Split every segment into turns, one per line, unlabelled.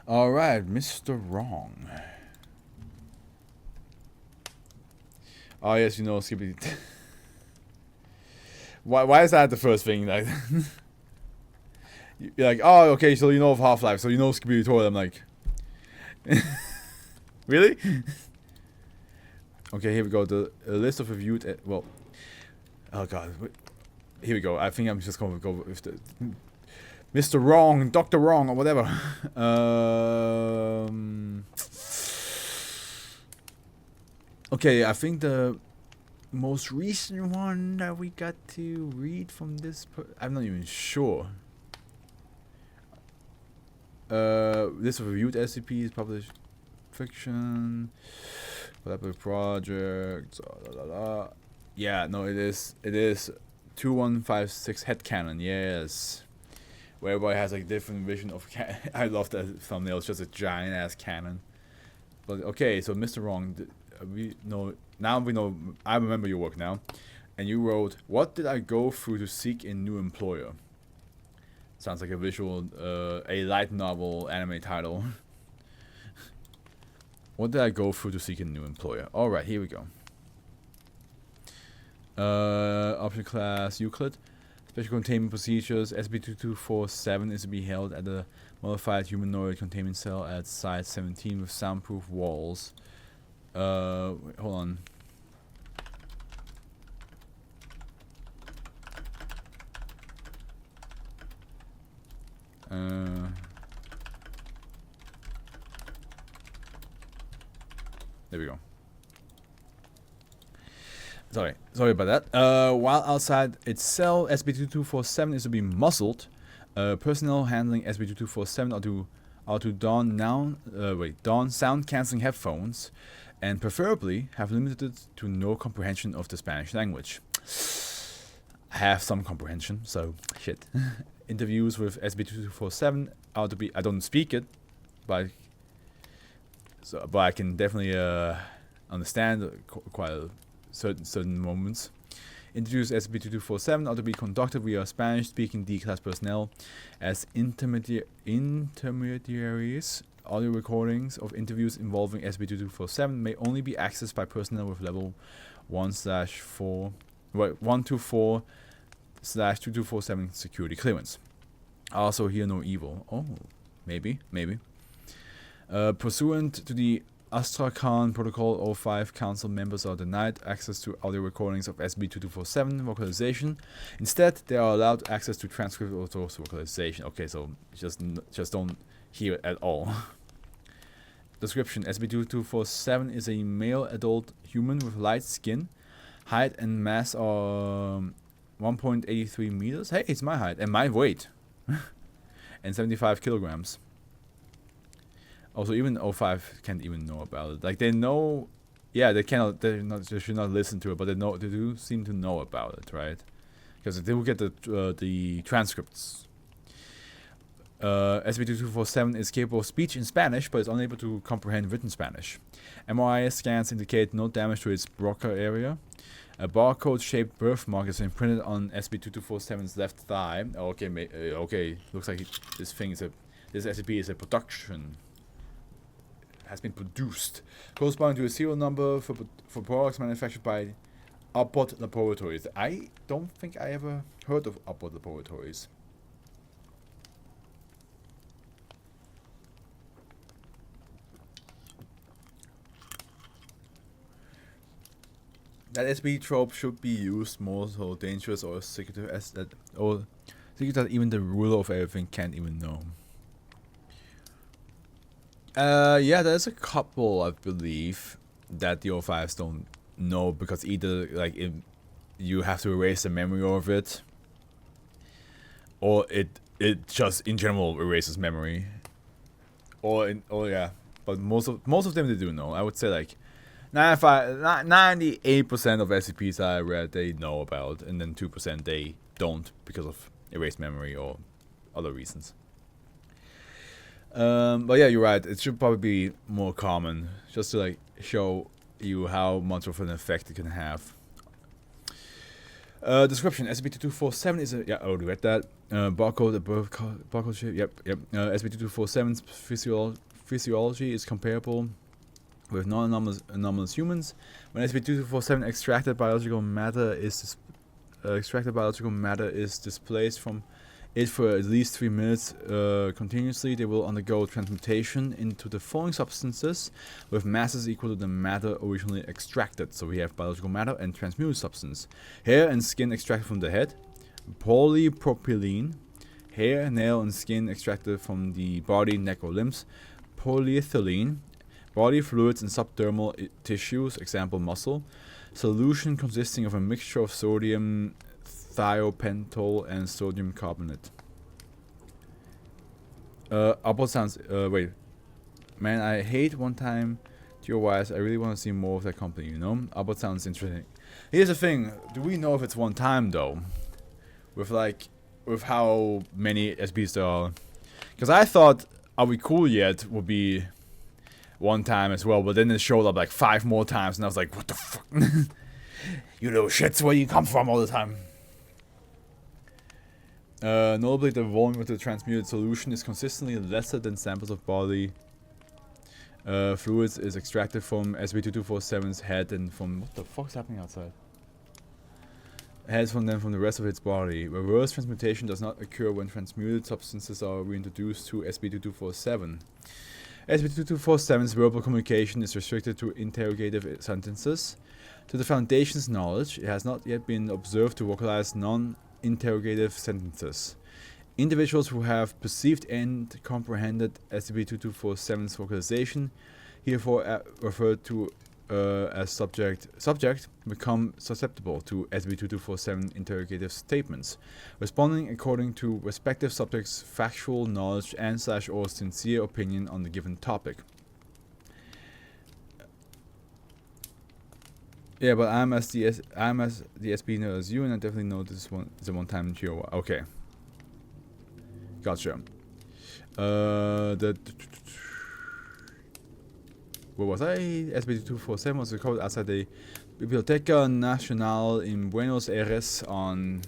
Alright, Mr. Wrong. Oh yes, you know SCP. why is that the first thing? Like, you're like, oh, okay, so you know of Half-Life, so you know SCP Tutorial. I'm like, really? Okay, here we go. The list of reviewed. Well, oh god, here we go. I think I'm just going to go with the Mr. Wrong, Dr. Wrong, or whatever. Okay, I think the most recent one that we got to read from this. I'm not even sure. This reviewed SCP is published fiction, collaborative project. Yeah, no, it is 2156 headcanon. Yes, where everybody has like different vision of. I love that thumbnail. It's just a giant ass cannon. But okay, so Mr. Wrong, we know now. We know. I remember your work now, and you wrote, "What did I go through to seek a new employer?" Sounds like a visual, a light novel anime title. What did I go through to seek a new employer? All right, here we go. Option class Euclid. Special containment procedures. SCP-2247 is to be held at the modified humanoid containment cell at Site 17 with soundproof walls. Wait, hold on. There we go. Sorry about that. While outside its cell, SCP-2247 is to be muzzled. Personnel handling SCP-2247 are to don sound-canceling headphones, and preferably have limited to no comprehension of the Spanish language. I have some comprehension, so shit. Interviews with SCP-2247 are to be. I don't speak it, but I can definitely understand quite certain moments. Interviews SCP-2247 are to be conducted via Spanish-speaking D-class personnel as intermediaries. Audio recordings of interviews involving SCP-2247 may only be accessed by personnel with level 1/4/2247 security clearance. Also, hear no evil. Oh, maybe. Pursuant to the Astrakhan Protocol 05, Council members are denied access to audio recordings of SCP-2247 vocalization. Instead, they are allowed access to transcript of those vocalization. Okay, so just don't hear it at all. Description: SCP-2247 is a male adult human with light skin, height and mass are 1.83 meters. Hey, it's my height and my weight, and 75 kilograms. Also, even 05 can't even know about it. Like, they know, yeah, they should not listen to it, but they do seem to know about it, right? Because they will get the transcripts. SCP-2247 is capable of speech in Spanish, but is unable to comprehend written Spanish. MRI scans indicate no damage to its Broca area. A barcode-shaped birthmark is imprinted on SCP-2247's left thigh. Okay, looks like this SCP is a production. Has been produced, corresponding to a serial number for products manufactured by Upward Laboratories. I don't think I ever heard of Upward Laboratories. That SB trope should be used more so dangerous or secretive as that, or secret that even the ruler of everything can't even know. Yeah, there's a couple, I believe, that the O5s don't know because either like you have to erase the memory of it, or it just in general erases memory, or yeah. But most of them they do know. I would say like 98% of SCPs I read they know about, and then 2% they don't because of erased memory or other reasons. But yeah, you're right. It should probably be more common, just to like show you how much of an effect it can have. Description: SCP-2247 is a I already read that. Barcode above barcode shape. Yep. SCP-2247's physiology is comparable with non-anomalous humans. When SCP-2247 extracted biological matter is displaced from it for at least 3 minutes continuously, they will undergo transmutation into the following substances with masses equal to the matter originally extracted. So we have biological matter and transmuted substance. Hair and skin extracted from the head, polypropylene, hair, nail, and skin extracted from the body, neck, or limbs, polyethylene, body fluids and subdermal tissues, example muscle, solution consisting of a mixture of sodium thiopental and sodium carbonate. Upload sounds. Wait, man, I hate one time TOYs. I really want to see more of that company. You know, Upload sounds interesting. Here's the thing: do we know if it's one time though? With how many SPs there are? Because I thought "Are We Cool Yet" would be one time as well, but then it showed up like 5 more times, and I was like, "What the fuck?" You little shits, where you come from all the time. Notably, the volume of the transmuted solution is consistently lesser than samples of body fluids is extracted from SCP-2247's head and from... What the fuck's happening outside? Heads from the rest of its body. Reverse transmutation does not occur when transmuted substances are reintroduced to SCP-2247. SCP-2247's verbal communication is restricted to interrogative sentences. To the Foundation's knowledge, it has not yet been observed to vocalize non-interrogative sentences. Individuals who have perceived and comprehended SCP-2247's vocalization, herefore referred to as subject, become susceptible to SCP-2247 interrogative statements, responding according to respective subjects' factual knowledge and/or sincere opinion on the given topic. Yeah, but I'm as the SP know as you, and I definitely know this one is a one-time GO. Okay. Gotcha. Where was I? SCP-2247 was recorded outside the Biblioteca Nacional in Buenos Aires on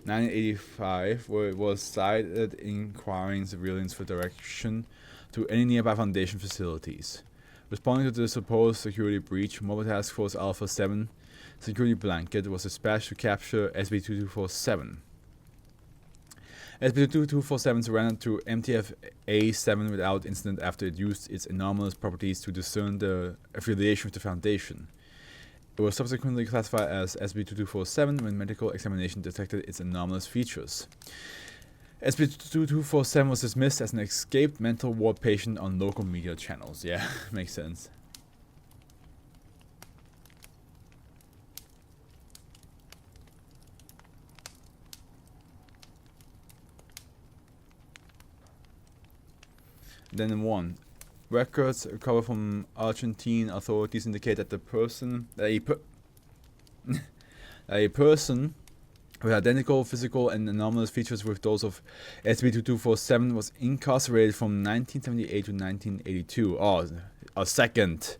1985, where it was cited inquiring civilians for direction to any nearby Foundation facilities. Responding to the supposed security breach, Mobile Task Force Alpha 7 security blanket was dispatched to capture SCP-2247. SCP-2247 surrendered to MTF-A7 without incident after it used its anomalous properties to discern the affiliation with the Foundation. It was subsequently classified as SCP-2247 when medical examination detected its anomalous features. SCP-2247 was dismissed as an escaped mental ward patient on local media channels. Yeah, makes sense. Then 1. Records recovered from Argentine authorities indicate that a person with identical physical and anomalous features with those of SCP-2247 was incarcerated from 1978 to 1982. Oh, a second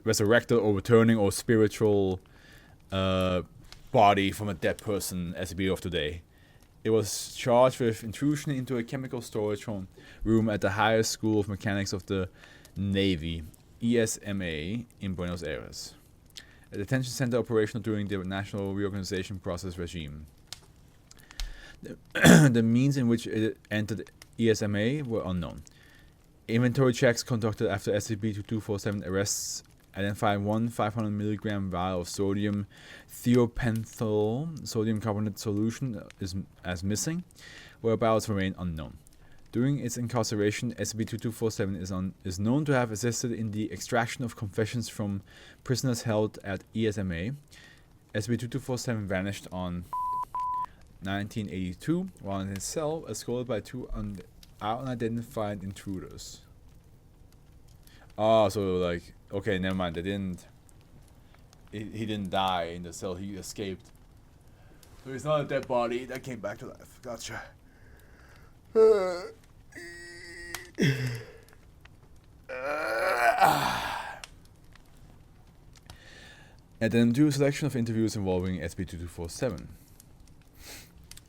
resurrected or returning or spiritual body from a dead person SCP of today. It was charged with intrusion into a chemical storage room at the Higher School of Mechanics of the Navy, ESMA, in Buenos Aires. A detention center operational during the National Reorganization Process regime. The means in which it entered ESMA were unknown. Inventory checks conducted after SCP-2247 arrests identified one 500 milligram vial of sodium thiopental sodium carbonate solution as missing. Whereabouts remain unknown. During its incarceration, SCP-2247 is known to have assisted in the extraction of confessions from prisoners held at ESMA. SCP-2247 vanished on 1982 while in his cell, escorted by 2 unidentified intruders. Oh, so like, okay, never mind. They didn't. He didn't die in the cell. He escaped. So he's not a dead body that came back to life. Gotcha. And then do a selection of interviews involving SB2247.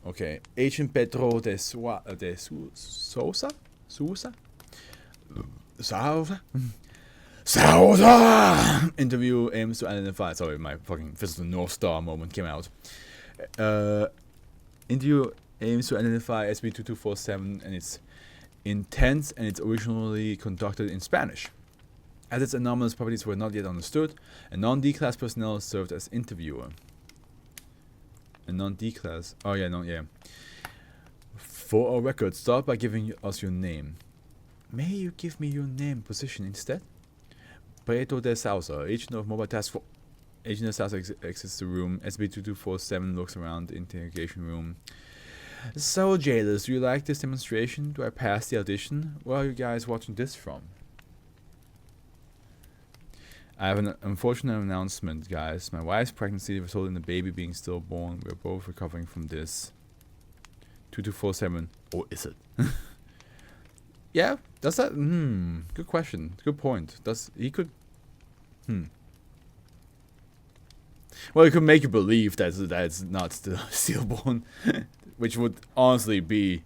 Okay, Agent Pedro de Sousa? Interview aims to identify. Sorry, my fucking physical North Star moment came out. Interview aims to identify SB2247 and its intents, and it's originally conducted in Spanish. As its anomalous properties were not yet understood, a non-D-class personnel served as interviewer. A non-D-class. Oh yeah, no, yeah. For our record, start by giving us your name. May you give me your name and position instead? Pedro de Sousa, agent of Mobile Task Force. Agent de Sousa exits the room. SB2247 looks around the interrogation room. So, jailers, do you like this demonstration? Do I pass the audition? Where are you guys watching this from? I have an unfortunate announcement, guys. My wife's pregnancy resulted in the baby being stillborn. We're both recovering from this. 2247. Or is it? Yeah, does that? Good question. Good point. Does he could? Well, it could make you believe that it's not still stillborn, which would honestly be.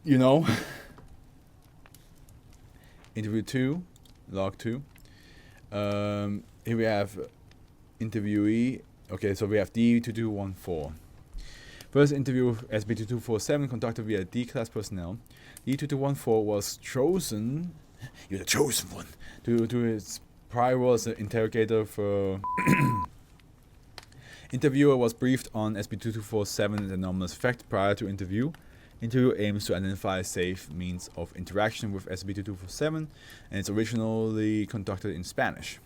You know. Interview 2, log 2. Here we have interviewee. Okay, so we have D2214. First interview of SB2247 conducted via D-class personnel. D2214 was chosen. You're the chosen one. To do his prior role as an interrogator for. Interviewer was briefed on SB2247's anomalous effect prior to interview. Interview aims to identify a safe means of interaction with SCP-2247, and it's originally conducted in Spanish.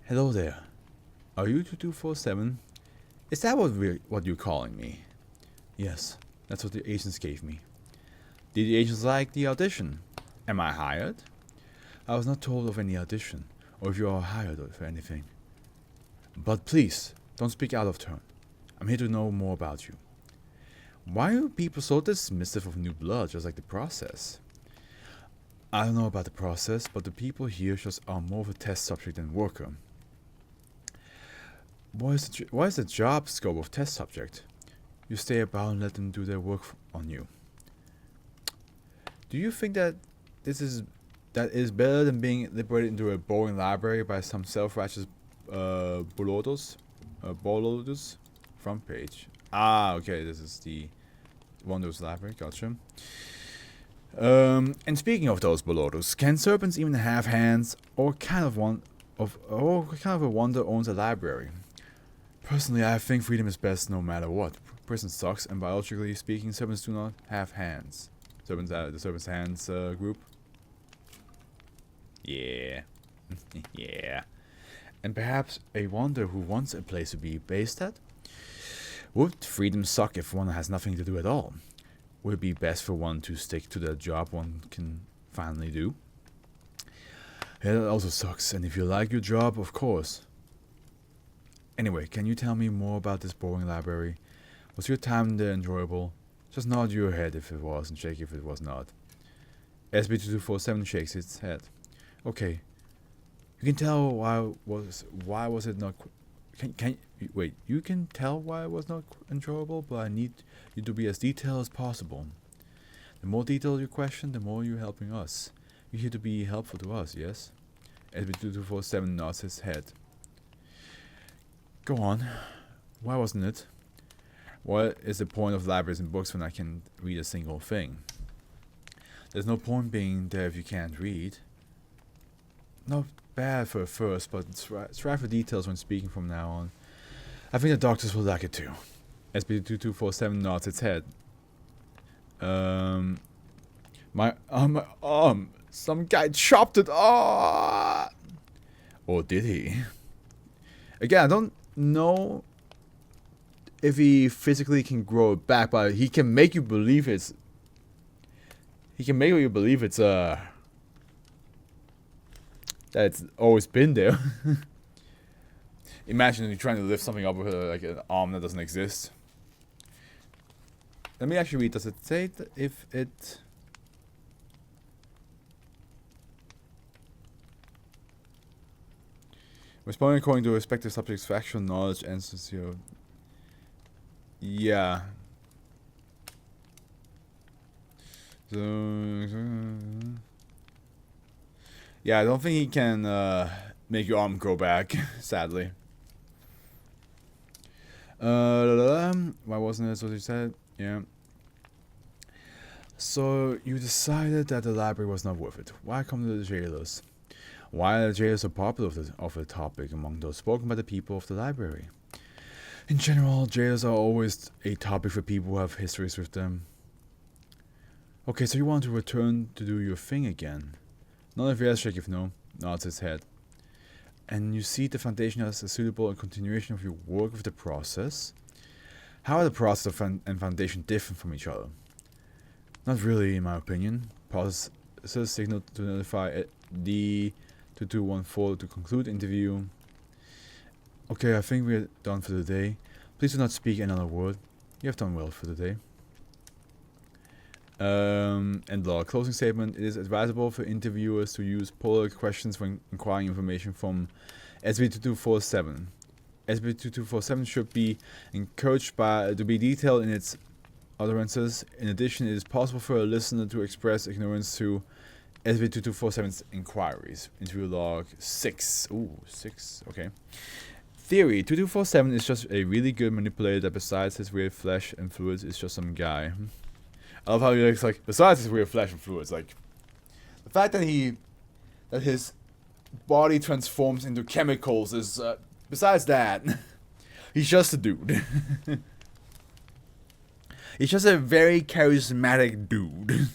Hello there. Are you 2247? Is that what you're calling me? Yes, that's what the agents gave me. Did the agents like the audition? Am I hired? I was not told of any audition, or if you are hired for anything. But please, don't speak out of turn. I'm here to know more about you. Why are people so dismissive of new blood, just like the process? I don't know about the process, but the people here just are more of a test subject than worker. What is the job scope of test subject? You stay about and let them do their work on you. Do you think that is better than being liberated into a boring library by some self-righteous bolodos? Front page. Ah, okay, this is the Wonders Library, gotcha. And speaking of those bolodos, can serpents even have hands, or kind of a wonder owns a library? Personally, I think freedom is best no matter what. Prison sucks, and biologically speaking, serpents do not have hands. Serpents, the serpent's hands group. Yeah. Yeah. And perhaps a wonder who wants a place to be based at? Would freedom suck if one has nothing to do at all? Would it be best for one to stick to the job one can finally do? Yeah, that also sucks, and if you like your job, of course. Anyway, can you tell me more about this boring library? Was your time there enjoyable? Just nod your head if it was, and shake if it was not. SB2247 shakes its head. Okay. You can tell why was it not? Wait. You can tell why it was not enjoyable, but I need you to be as detailed as possible. The more detailed your question, the more you're helping us. You're here to be helpful to us, yes? SB2247 nods his head. Go on. Why wasn't it? What is the point of libraries and books when I can read a single thing? There's no point being there if you can't read. Not bad for a first, but strive for details when speaking from now on. I think the doctors will like it too. SB2247 nods its head. My arm. Some guy chopped it off. Or did he? Again, I don't know if he physically can grow it back, but he can make you believe it's. He can make you believe it's that it's always been there. Imagine you're trying to lift something up with like an arm that doesn't exist. Let me actually read. Does it say if it... Responding according to respective subjects' factual knowledge and sincere... Yeah. So... Yeah, I don't think he can make your arm grow back, sadly. Why wasn't this what you said? Yeah. So, you decided that the library was not worth it. Why come to the jailers? Why are the jailers so popular of the topic among those spoken by the people of the library? In general, jailers are always a topic for people who have histories with them. Okay, so you want to return to do your thing again. None of yes, shake if no, nods his head. And you see the foundation as a suitable continuation of your work with the process? How are the process and foundation different from each other? Not really, in my opinion. Processes signal to notify D2214 to conclude interview. Okay, I think we're done for the day. Please do not speak another word. You have done well for the day. And law. Closing statement. It is advisable for interviewers to use polar questions when inquiring information from SCP-2247. SCP-2247 should be encouraged to be detailed in its utterances. In addition, it is possible for a listener to express ignorance to SCP-2247's inquiries. Interview log 6. Ooh, 6. Okay. Theory. 2247 is just a really good manipulator that besides his weird flesh and fluids is just some guy. I love how he looks like, besides his weird flesh and fluids, like, the fact that his body transforms into chemicals is, besides that, he's just a dude. He's just a very charismatic dude.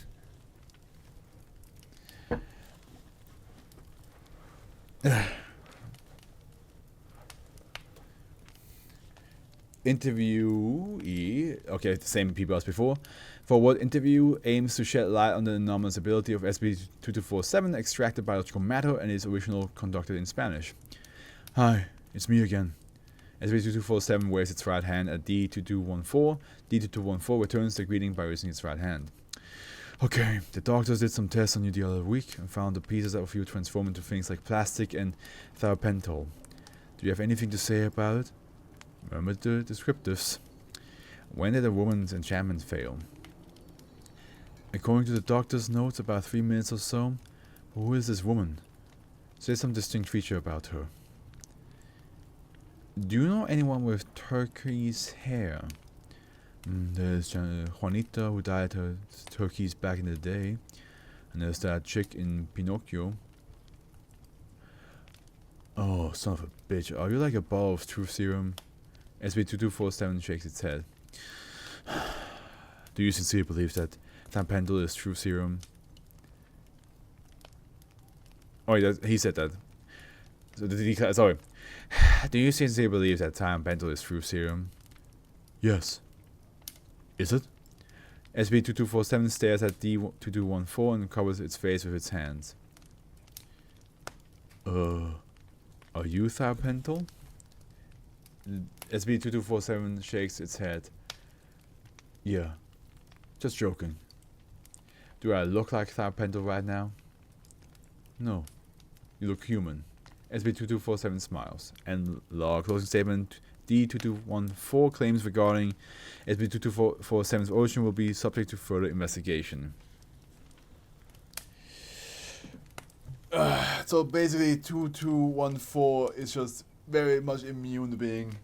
Interviewee, okay, the same people as before. Forward interview aims to shed light on the anomalous ability of SCP-2247 extracted biological matter and is originally conducted in Spanish. Hi, it's me again. SCP-2247 waves its right hand at D2214. D2214 returns the greeting by raising its right hand. Okay, the doctors did some tests on you the other week and found the pieces of you transform into things like plastic and thiopental. Do you have anything to say about it? Remember the descriptives. When did a woman's enchantment fail? According to the doctor's notes, about 3 minutes or so. Who is this woman? Say some distinct feature about her. Do you know anyone with turquoise hair? There's Juanita, who dyed her turkeys back in the day. And there's that chick in Pinocchio. Oh, son of a bitch. Are you like a ball of truth serum? SCP-2247 shakes its head. Do you sincerely believe that thiopental is truth serum? Oh, he said that. So sorry. Do you sincerely believe that thiopental is truth serum? Yes. Is it? SCP-2247 stares at D2214 and covers its face with its hands. Are you thiopental? SCP-2247 shakes its head. Yeah. Just joking. Do I look like thiopental right now? No. You look human. SCP-2247 smiles. And law. Closing statement. D2214 claims regarding SCP-2247's origin will be subject to further investigation. So basically 2214 is just very much immune to being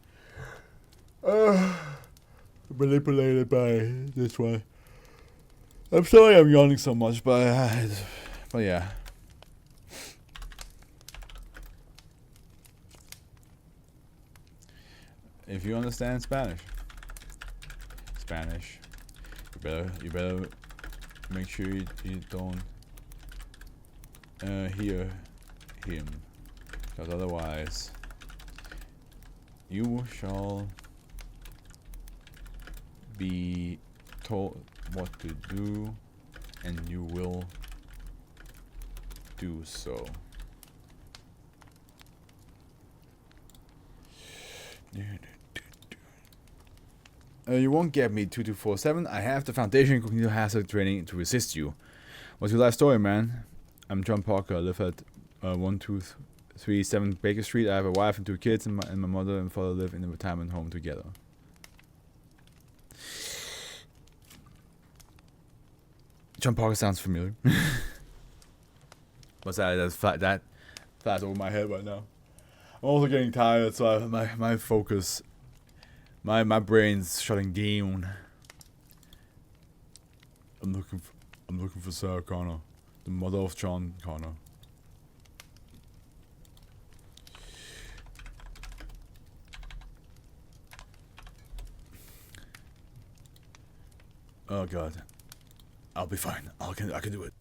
manipulated by this one. I'm sorry I'm yawning so much, but yeah. If you understand Spanish, you better make sure you don't hear him, because otherwise you shall be told what to do, and you will do so. You won't get me 2247. I have the foundation cognitive hazard training to resist you. What's your life story, man? I'm John Parker. I live at 1237 Baker Street. I have a wife and 2 kids, and my mother and father live in a retirement home together. John Parker sounds familiar. What's that? That flies over my head right now. I'm also getting tired, so my focus, my brain's shutting down. I'm looking for Sarah Connor, the mother of John Connor. Oh God, I'll be fine. I can do it.